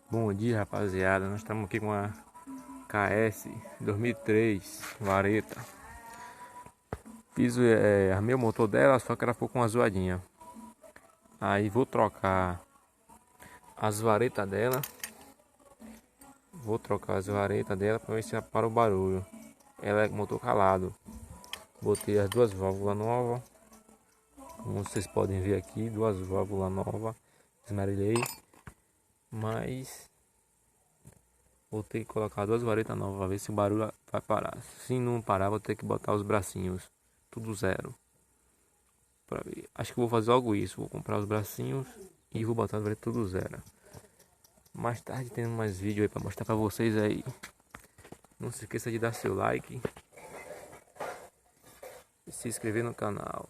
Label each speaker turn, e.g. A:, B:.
A: Bom dia, rapaziada. Nós estamos aqui com a KS 2003 vareta. Armei o motor dela, só que ela ficou com uma zoadinha. Aí vou trocar as varetas dela. Para ver se para o barulho. Ela é motor calado. Botei as duas válvulas novas. Como vocês podem ver aqui, duas válvulas novas. Esmerilhei. Mas vou ter que colocar duas varetas novas para ver se o barulho vai parar. Se não parar, vou ter que botar os bracinhos tudo zero. Pra ver. Acho que vou fazer logo isso. Vou comprar os bracinhos e vou botar as varetas tudo zero. Mais tarde tem mais vídeo aí para mostrar para vocês aí. Não se esqueça de dar seu like e se inscrever no canal.